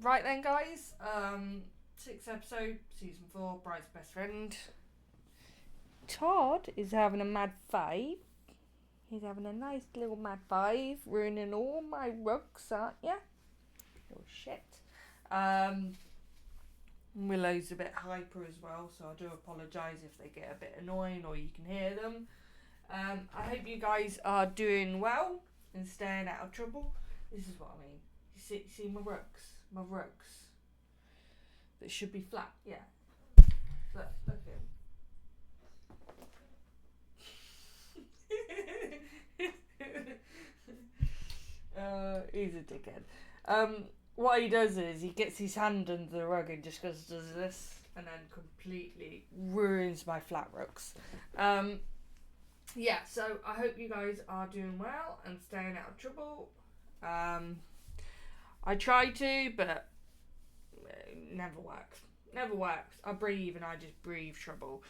Right then, guys. 6th episode, season 4, Bride's best friend. Todd is having a mad five. He's having a nice little mad five, ruining all my rugs, aren't ya? Little shit. Willow's a bit hyper as well, so I do apologise if they get a bit annoying or you can hear them. I hope you guys are doing well and staying out of trouble. This is what I mean. You see my rugs? My rugs. That should be flat, yeah. Look at him. He's a dickhead. What he does is he gets his hand under the rug and just does this and then completely ruins my flat rugs. Yeah, so I hope you guys are doing well and staying out of trouble. I try to, but it never works. Never works. I breathe and I just breathe trouble.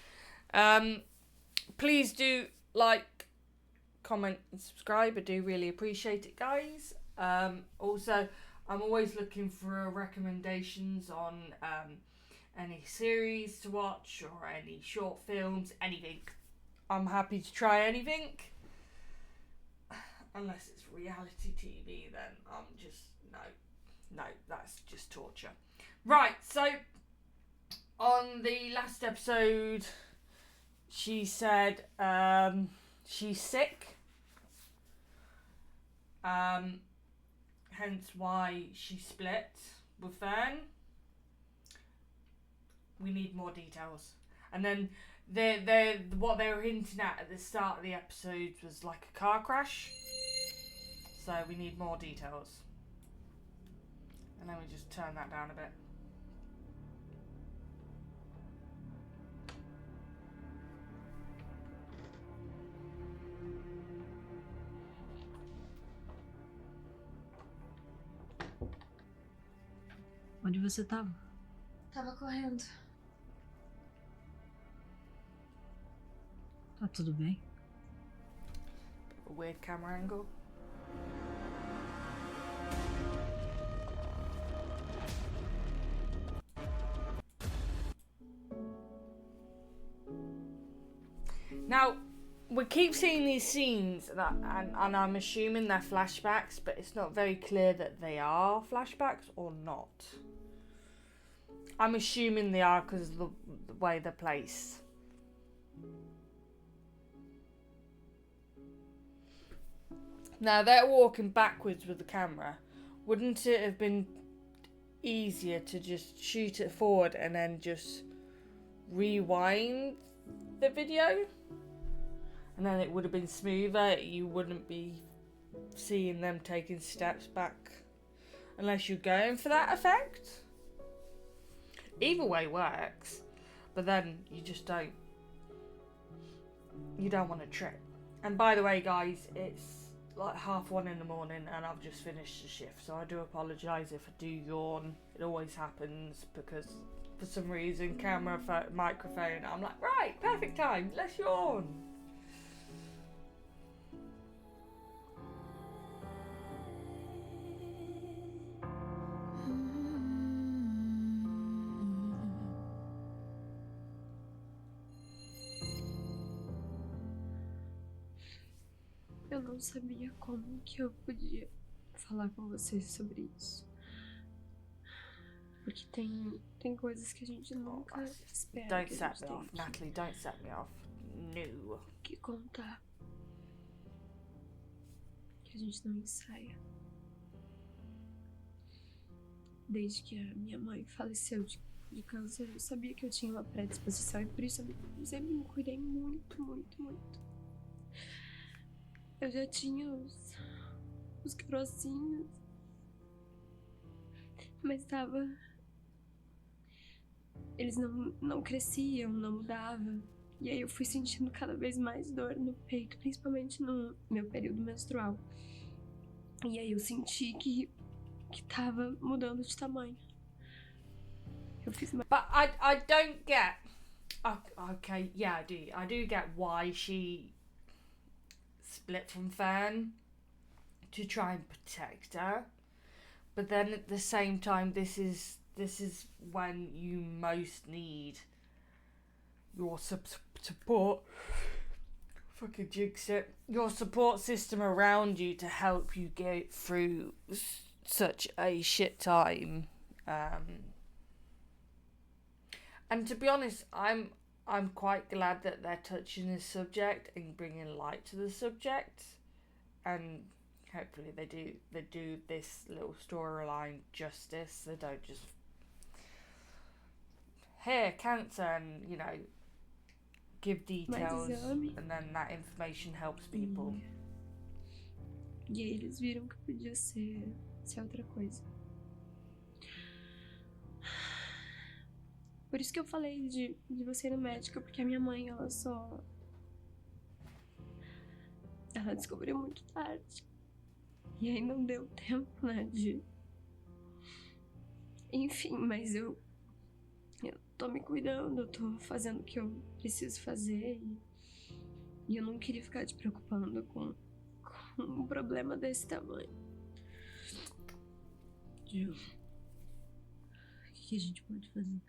Please do like, comment and subscribe. I do really appreciate it, guys. Also, I'm always looking for recommendations on any series to watch or any short films, anything. I'm happy to try anything. Unless it's reality TV, then I'm just, no, that's just torture. Right, so on the last episode, she said she's sick. Hence why she split with Fern. We need more details. And then what they were hinting at the start of the episode was like a car crash. So we need more details. And then we just turn that down a bit. Onde você tava? Tava correndo. Tá tudo bem? A weird camera angle. Now, we keep seeing these scenes and I'm assuming they're flashbacks, but it's not very clear that they are flashbacks or not. I'm assuming they are because of the way they're placed. Now, they're walking backwards with the camera. Wouldn't it have been easier to just shoot it forward and then just rewind the video? And then it would have been smoother. You wouldn't be seeing them taking steps back unless you're going for that effect. Either way works, but then you just don't want to trip. And by the way, guys, it's like 1:30 in the morning and I've just finished the shift, so I do apologise if I do yawn. It always happens because for some reason microphone, I'm like, right, perfect time, let's yawn. Eu não sabia como que eu podia falar com vocês sobre isso. Porque tem coisas que a gente nunca espera. Don't set me off, Natalie, don't set me off. No. Que contar. Que a gente não ensaia. Desde que a minha mãe faleceu de câncer, eu sabia que eu tinha uma predisposição e por isso eu sempre me cuidei muito, muito, muito. Eu já tinha os carocinhos, mas eles não cresciam, não mudavam. E aí eu fui sentindo cada vez mais dor no peito, principalmente no meu período menstrual. E aí eu senti que tava mudando de tamanho. Eu fiz mais. But I don't get. Okay, yeah, I do get why she split from Fern to try and protect her, But then at the same time, this is when you most need your support. Fucking jinx it. Your support system around you to help you get through such a shit time. And to be honest, I'm quite glad that they're touching this subject and bringing light to the subject, and hopefully they do this little storyline justice. They don't just here cancer and give details, and then that information helps people. E aí eles viram que podia ser outra coisa. Por isso que eu falei de você ir no médico, porque a minha mãe, ela descobriu muito tarde. E aí não deu tempo, né, Enfim, mas eu tô me cuidando, eu tô fazendo o que eu preciso fazer e eu não queria ficar te preocupando com um problema desse tamanho. Gil, o que a gente pode fazer?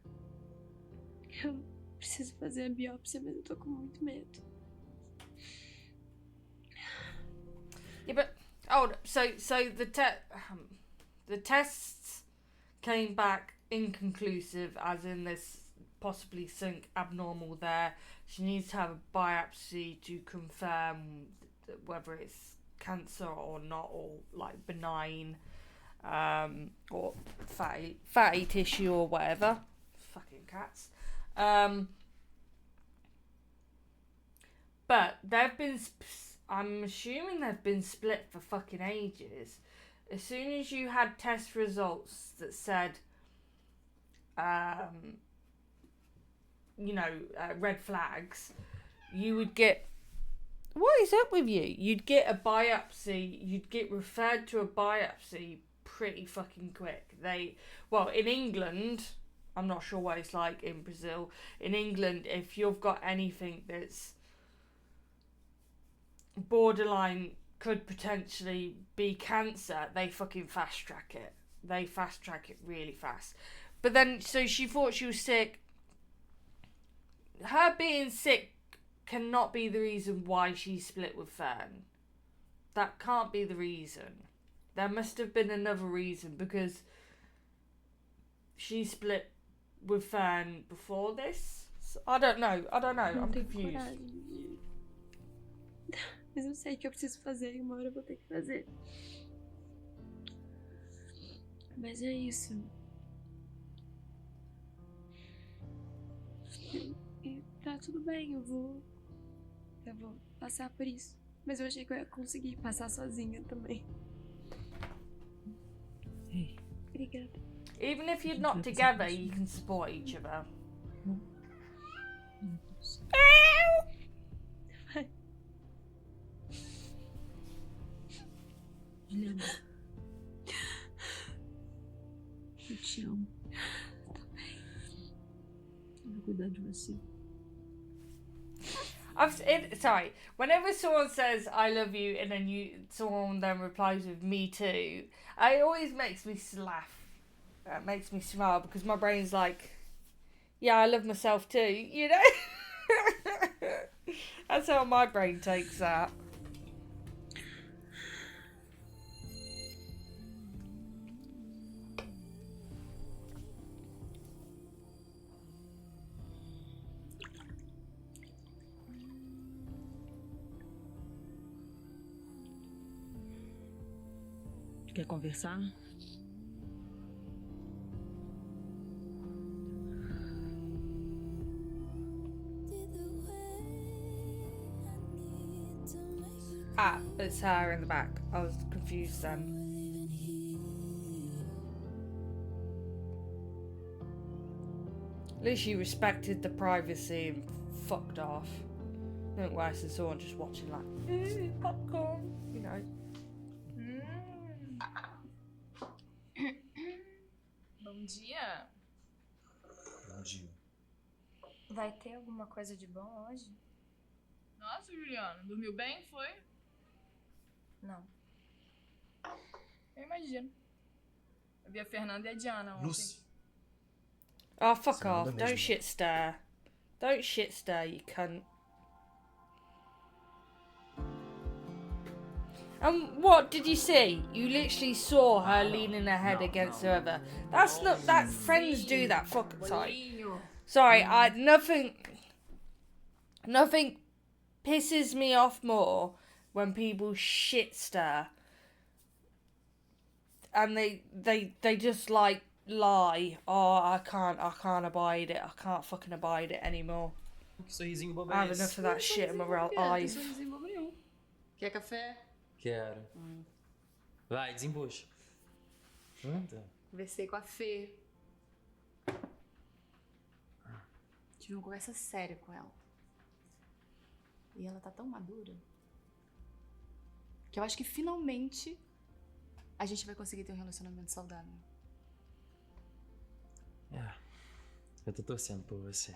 Eu preciso fazer a biópsia, mas eu tô com muito medo. Yeah, but so the tests came back inconclusive, as in there's possibly something abnormal there. She needs to have a biopsy to confirm whether it's cancer or not, or like benign, or fatty tissue or whatever. Fucking cats. But they've been, I'm assuming they've been split for fucking ages. As soon as you had test results that said, red flags, you would get, what is up with you? You'd get a biopsy, you'd get referred to a biopsy pretty fucking quick. In England, I'm not sure what it's like in Brazil. In England, if you've got anything that's borderline could potentially be cancer, they fucking fast track it. They fast track it really fast. But then, so she thought she was sick. Her being sick cannot be the reason why she split with Fern. That can't be the reason. There must have been another reason, because she split with Fern before this. So, I don't know. I'm confused. Mas eu sei que eu preciso fazer e uma hora eu vou ter que fazer. Mas é isso. E tá tudo bem, eu vou passar por isso. Mas eu achei que eu ia conseguir passar sozinha também. Hey. Obrigada. Even if you're not together, you can support each other. Vai. Juliana, eu te amo. Também. Eu vou cuidar de você. Sorry, whenever someone says I love you and then someone then replies with me too, it always makes me laugh. It makes me smile, because my brain's like, yeah, I love myself too, you know? That's how my brain takes that. Quer conversar? Ah, it's her in the back. I was confused then. At least she respected the privacy and fucked off. Nothing worse than someone just watching like, popcorn, you know. Bom dia. Bom dia. Vai ter alguma coisa de bom hoje? Nossa, Juliana, dormiu bem, foi? Não. Eu imagino. vi a Fernanda e a Diana ontem. Lucy. Oh, fuck Você manda off. Don't mesmo. shit stir. Don't shit stir, you cunt. And what did you see? You literally saw her leaning her head against the other. That's not that friends do that. Fuck. Sorry. Nothing pisses me off more when people shit stir. And they just like lie. Oh, I can't abide it. I can't fucking abide it anymore. Que sorrisinho bobo I é have esse? enough of that shit in my Tem life. sorrisinho bobo nenhum. Quer café? Quero. Vai, desembucha. Anda. Conversei com a Fê. Tive uma conversa séria com ela. E ela tá tão madura que eu acho que finalmente a gente vai conseguir ter um relacionamento saudável. Eu tô torcendo por você.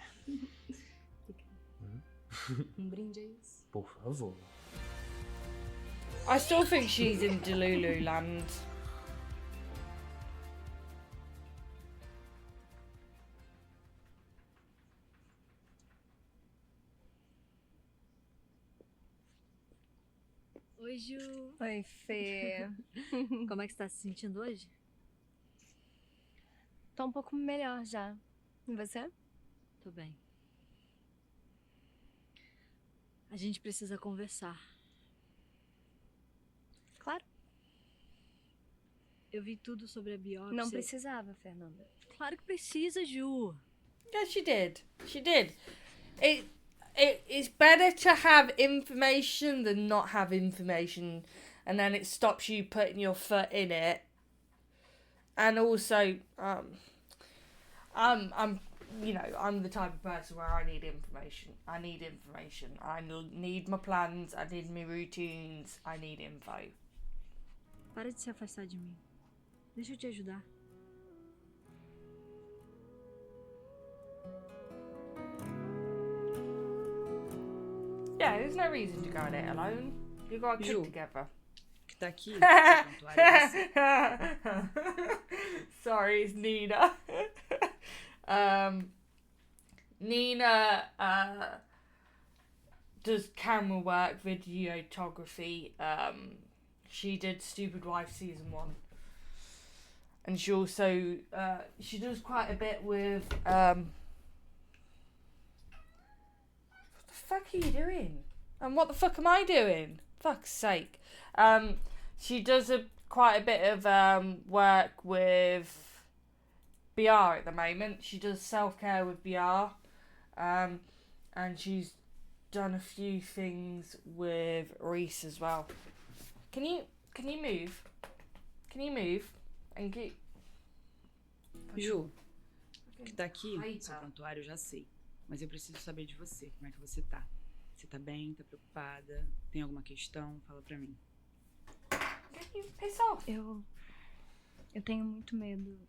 Um brinde é isso. Por favor. I still think she's in Delulu land. Oi, Ju. Oi, Fê. Como é que você tá se sentindo hoje? Tô um pouco melhor já. E você? Tô bem. A gente precisa conversar. Claro. Eu vi tudo sobre a biópsia. Não precisava, Fernanda. Claro que precisa, Ju. Yeah, she did. She did. It's better to have information than not have information, and then it stops you putting your foot in it. And also, I'm the type of person where I need information. I need my plans. I need my routines. I need info. Para de se afastar de mim. Deixa eu te ajudar. Yeah, there's no reason to go at it alone. You got to Ju. cook together. Que tá aqui, seu pontuário. Sorry, it's Nina. Nina does camera work, videography. She did Stupid Wife season 1, and she also she does quite a bit with what the fuck are you doing? And what the fuck am I doing? Fuck's sake. She does quite a bit of work with BR at the moment. She does self-care with BR. And she's done a few things with Reese as well. Can you move? Can you move? And keep... Ju, que tá aqui, Ai, seu tá. prontuário, eu já sei. Mas eu preciso saber de você. Como é que você tá? Você tá bem? Tá preocupada? Tem alguma questão? Fala pra mim. Can you piss off? Eu tenho muito medo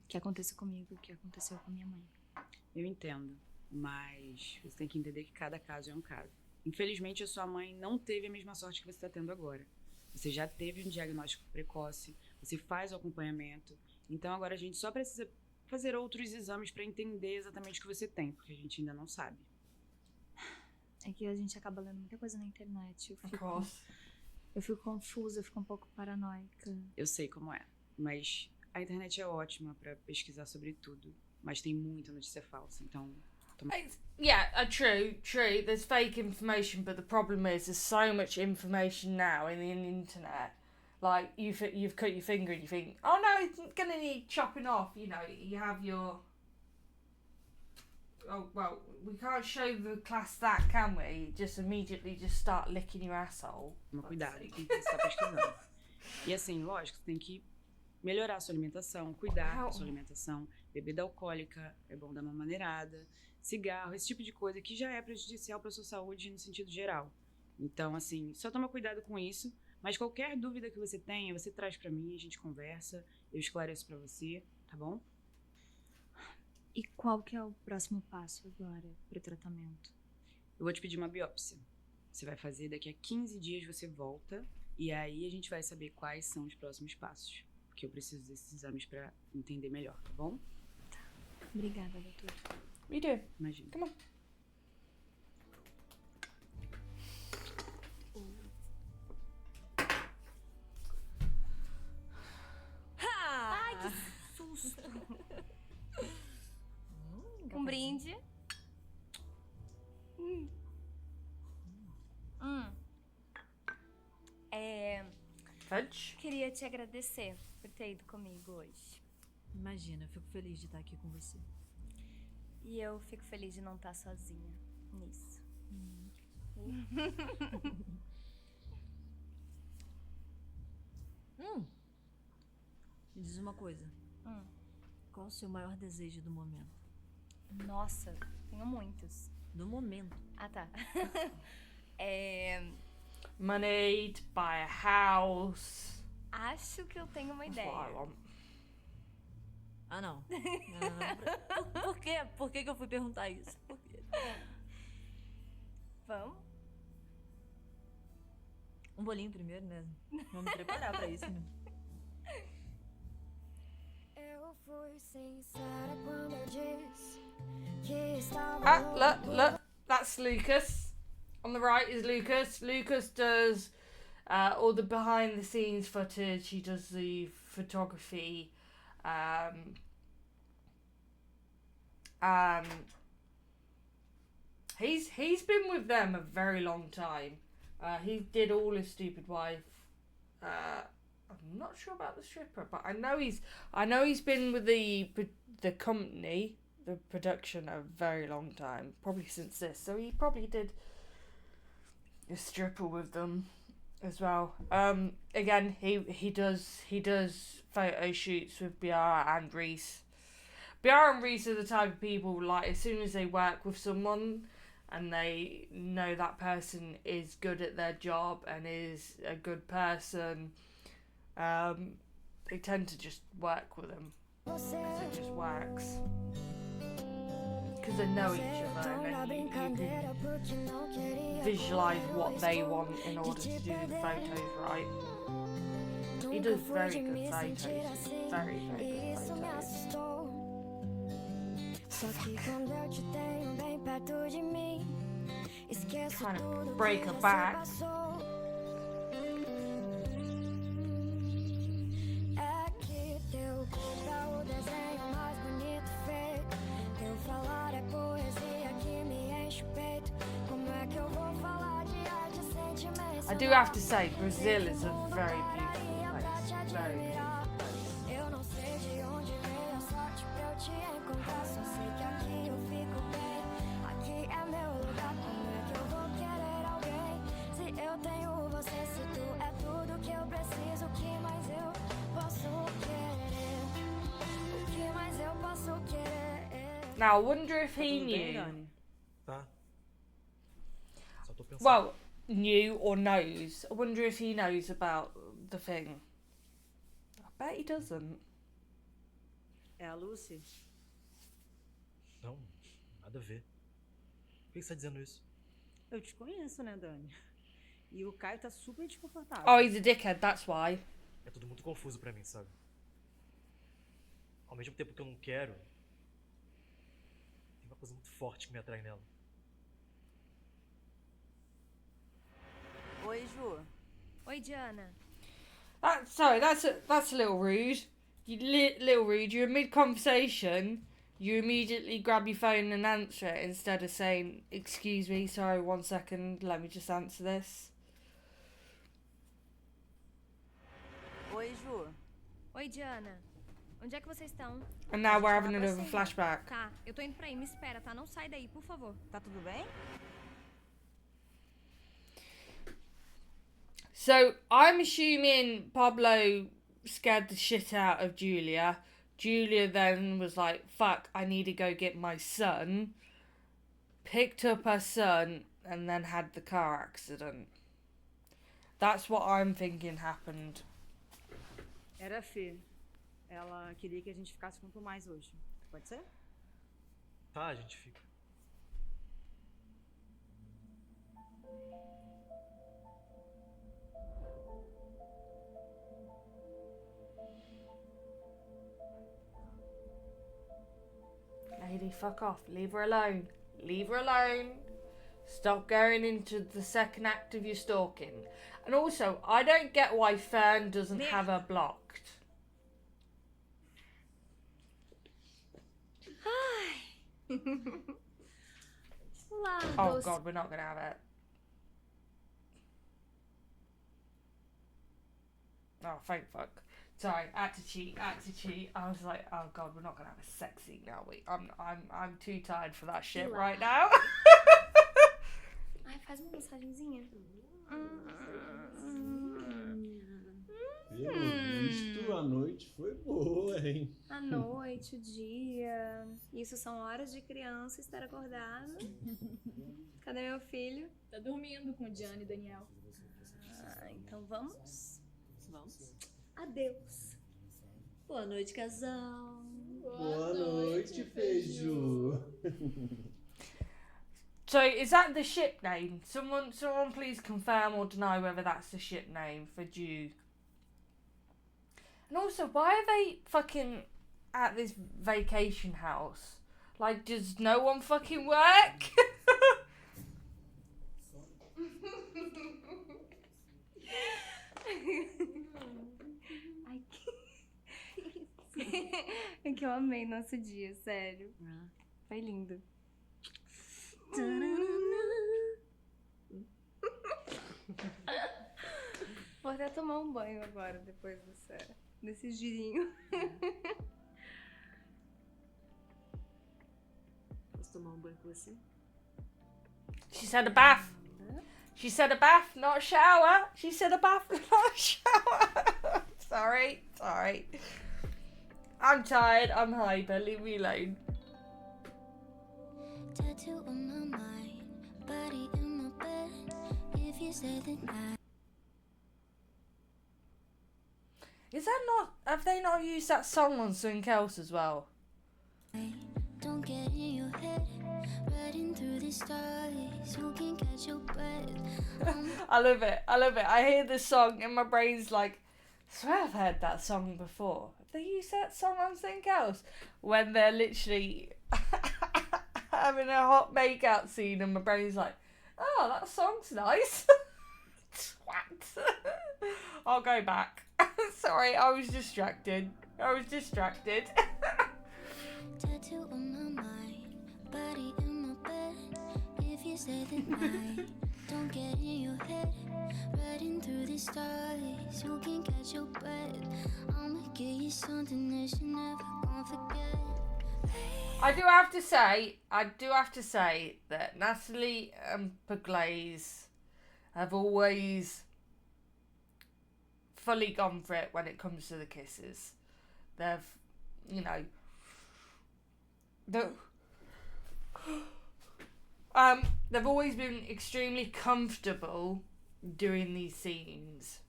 que aconteça comigo o que aconteceu com a minha mãe. Eu entendo, mas você tem que entender que cada caso é um caso. Infelizmente, a sua mãe não teve a mesma sorte que você está tendo agora. Você já teve um diagnóstico precoce, você faz o acompanhamento, então agora a gente só precisa fazer outros exames para entender exatamente o que você tem, porque a gente ainda não sabe. É que a gente acaba lendo muita coisa na internet. Of course. Eu fico confusa, eu fico um pouco paranoica. Eu sei como é, mas a internet é ótima para pesquisar sobre tudo, mas tem muita notícia falsa, então... Yeah, true. There's fake information, but the problem is there's so much information now in the internet. Like, you've cut your finger and you think, oh no, it's gonna need chopping off. You know, you have your... Oh, well, we can't show the class that, can we? Just immediately just start licking your asshole. Toma cuidado com o que você está pesquisando. E assim, lógico, você tem que melhorar a sua alimentação, cuidar da sua alimentação. Bebida alcoólica, é bom dar uma maneirada. Cigarro, esse tipo de coisa que já é prejudicial para sua saúde no sentido geral. Então, assim, só toma cuidado com isso. Mas qualquer dúvida que você tenha, você traz pra mim, a gente conversa, eu esclareço pra você, tá bom? E qual que é o próximo passo agora pro tratamento? Eu vou te pedir uma biópsia. Você vai fazer, daqui a 15 dias você volta, e aí a gente vai saber quais são os próximos passos. porque eu preciso desses exames pra entender melhor, tá bom? Obrigada, doutor. What are you doing? Imagina. Come on. Ai, que susto. Um brinde. Fudge. Queria te agradecer por ter ido comigo hoje. Imagina, eu fico feliz de estar aqui com você. E eu fico feliz de não estar sozinha nisso. Me diz uma coisa. Qual o seu maior desejo do momento? Nossa, tenho muitos. Do momento. Ah, tá. Money to buy a house. Acho que eu tenho uma That's what I ideia. want. Ah, não. Não. Por quê? Por que eu fui perguntar isso? Por quê? Vamos? Um bolinho primeiro, né? Vamos me preparar pra isso, né? Eu fui sincera quando eu disse que estava Ah, look. That's Lucas. On the right is Lucas. Lucas does all the behind the scenes footage. He does the photography. He's been with them a very long time. He did all his Stupid Wife. I'm not sure about the stripper, but I know he's been with the company, the production, a very long time, probably since this. So he probably did a stripper with them as well. Again, he does photo shoots with BR and Reese. BR and Reese are the type of people, like, as soon as they work with someone and they know that person is good at their job and is a good person, they tend to just work with them because it just works. Because they know each other, and then you can visualise what they want in order to do the photos right. He does very good photos. Very, very good photos. Trying to break her back. I do have to say, Brazil is a very beautiful place. Very beautiful place. Now, I wonder if he knew. Tá. Só tô pensando. Well, knew or knows. I wonder if he knows about the thing. I bet he doesn't. É a Lucy? Não, nada a ver. Por que você tá dizendo isso? Eu te conheço, né, Dani? E o Caio tá super desconfortável. Oh, he's a dickhead, that's why. É tudo muito confuso pra mim, sabe? Ao mesmo tempo que eu não quero, tem uma coisa muito forte que me atrai nela. Oi, Ju. Oi, Diana. Sorry, that's a little rude. Little rude. You're mid-conversation. You immediately grab your phone and answer it instead of saying, "Excuse me, sorry, 1 second, let me just answer this." Oi, Ju. Oi, Diana. Onde é que vocês estão? And now we're tá having lá another pra cima. flashback. Tá, eu tô indo pra aí, me espera, tá? Não sai daí, por favor. Tá tudo bem? So I'm assuming Pablo scared the shit out of Julia. Julia then was like, "Fuck, I need to go get my son." Picked up her son and then had the car accident. That's what I'm thinking happened. Era a Fê. Ela queria que a gente ficasse muito mais hoje. Pode ser? Tá, a gente fica. Lady, fuck off. Leave her alone. Leave her alone. Stop going into the second act of your stalking. And also, I don't get why Fern doesn't have her blocked. Oh god, we're not gonna have it. Oh, thank fuck. Sorry, I had to cheat. I was like, oh god, we're not gonna have a sex scene now. I'm too tired for that shit right now. Ai, faz uma massagenzinha. Pelo visto, a noite foi boa, hein? A noite, o dia. Isso são horas de criança estar acordado. Cadê meu filho? Tá dormindo com o Gianni e Daniel. Ah, então vamos? Vamos. Adeus. Boa noite, casal. Boa noite, Feiju. So, is that the ship name? Someone please confirm or deny whether that's the ship name for Jew. And also, why are they fucking at this vacation house? Like, does no one fucking work? É que eu amei nosso dia, sério. Foi lindo. Vou até tomar um banho agora, depois desse girinho. Posso tomar um banho com você? She said a bath. She said a bath, not a shower. She said a bath, not a shower. Sorry. I'm tired, I'm hyper, leave me alone. Tattoo on my mind, body in my bed. If you say that Is that not... Have they not used that song on something else as well? don't get in your head, riding through the stars, you can catch your breath. I love it. I hear this song and my brain's like, I swear I've heard that song before. Have they used that song on something else? When they're literally having a hot makeout scene and my brain's like, oh, that song's nice. Twat. I'll go back. Sorry, I was distracted. Tattoo on my mind, body in my bed. If you say that I don't get in your head, riding through the stars, you can catch your breath. I'ma give you something that you never gonna forget. I do have to say that Natalie and Pugliese have always fully gone for it when it comes to the kisses. They've always been extremely comfortable doing these scenes.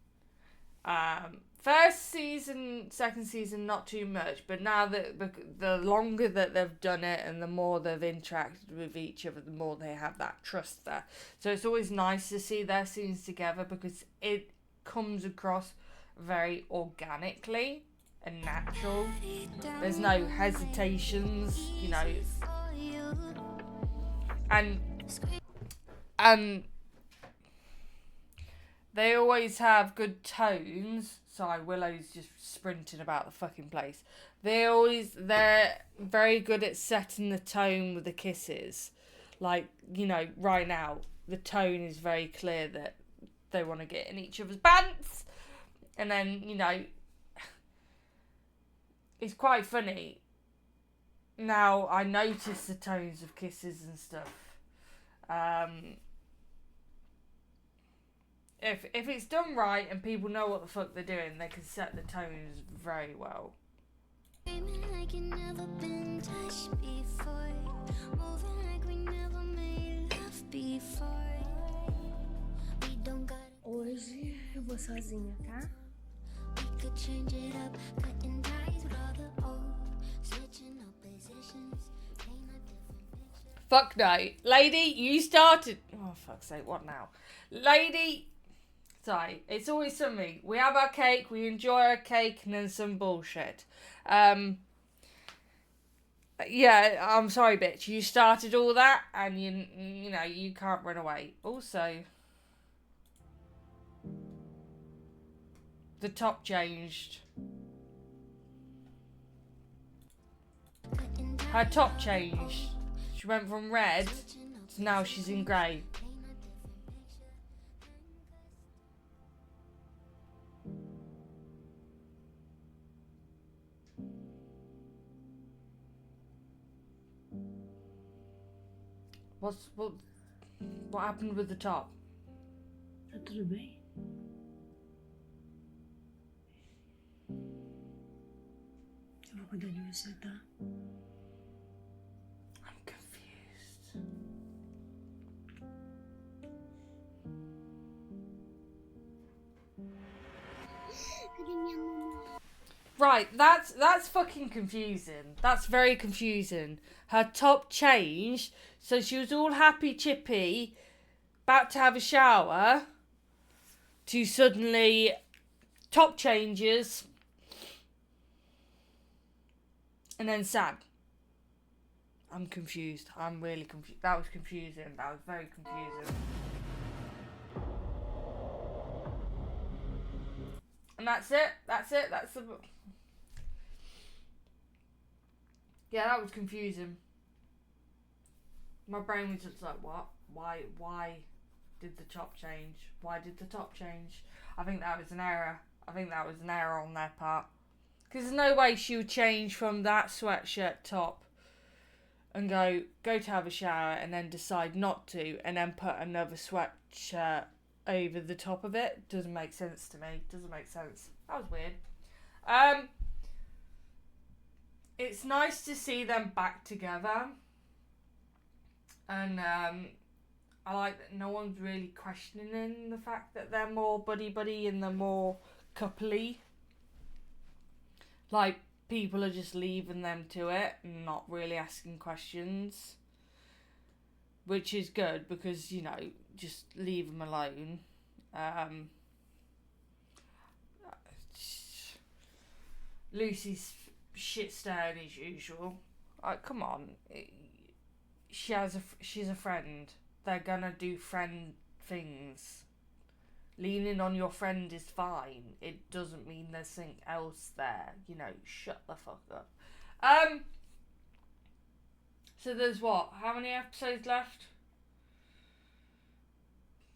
First season, second season, not too much, but now that the longer that they've done it and the more they've interacted with each other, the more they have that trust there. So it's always nice to see their scenes together because it comes across very organically and natural. There's no hesitations, and they always have good tones. Sorry, Willow's just sprinting about the fucking place. They're very good at setting the tone with the kisses. Like, right now, the tone is very clear that they want to get in each other's pants. And then, it's quite funny. Now, I notice the tones of kisses and stuff. If it's done right and people know what the fuck they're doing, they can set the tones very well. Like you never been touched before, moving like we never made love before. We don't gotta. Hoje eu vou sozinha, tá? We could change it up, cutting ties with all the old, switching up positions, paint a different picture. Fuck no. Lady, you started... Oh, fuck's sake, what now? Lady... Sorry, it's always something. We have our cake, we enjoy our cake, and then some bullshit. Yeah, I'm sorry, bitch. You started all that, and you know, you can't run away. Also, the top changed. Her top changed. She went from red to now she's in grey. What happened with the top? Tá tudo bem? Eu vou cuidar de você, tá? I'm confused. Right, that's fucking confusing. That's very confusing. Her top changed, so she was all happy chippy, about to have a shower, to suddenly top changes, and then sad. I'm confused. I'm really confused. That was confusing. That was very confusing. And that's it. That's it. That's the... Yeah, that was confusing. My brain was just like, what? Why did the top change? Why did the top change? I think that was an error. I think that was an error on their part. Because there's no way she would change from that sweatshirt top and go to have a shower and then decide not to and then put another sweatshirt over the top of it. Doesn't make sense to me. Doesn't make sense. That was weird. It's nice to see them back together. And I like that no one's really questioning the fact that they're more buddy-buddy and they're more coupley. Like, people are just leaving them to it and not really asking questions. Which is good because, you know, just leave them alone. Lucy's shit staring as usual. Like, come on. She's a friend. They're gonna do friend things. Leaning on your friend is fine. It doesn't mean there's something else there. You know, shut the fuck up. So there's what? How many episodes left?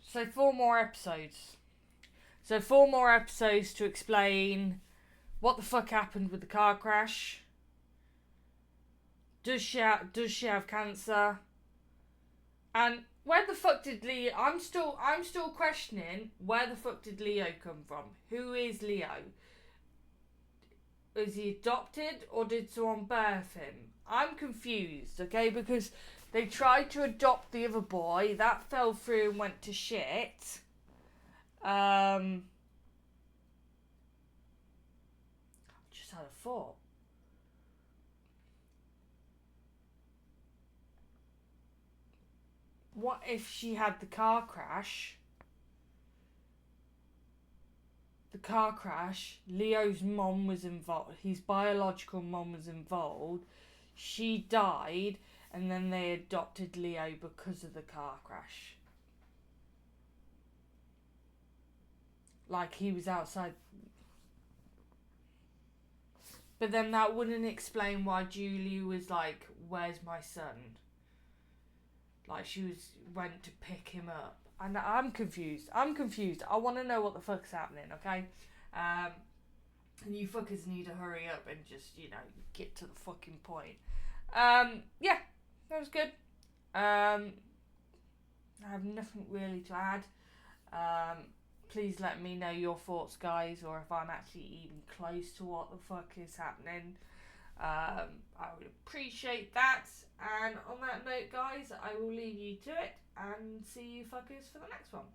So 4 more episodes. So 4 more episodes to explain what the fuck happened with the car crash. Does she have cancer? And where the fuck did Leo... I'm still questioning where the fuck did Leo come from? Who is Leo? Is he adopted or did someone birth him? I'm confused, okay? Because they tried to adopt the other boy. That fell through and went to shit. Just had a thought. What if she had the car crash? Leo's mom was involved. His biological mom was involved. She died, and then they adopted Leo because of the car crash. Like, he was outside. But then that wouldn't explain why Julie was like, where's my son? Like, she went to pick him up. And I'm confused. I want to know what the fuck's happening, okay? And you fuckers need to hurry up and just, you know, get to the fucking point. Yeah, that was good. I have nothing really to add. Please let me know your thoughts, guys, or if I'm actually even close to what the fuck is happening. I would appreciate that. And on that note, guys, I will leave you to it and see you fuckers for the next one.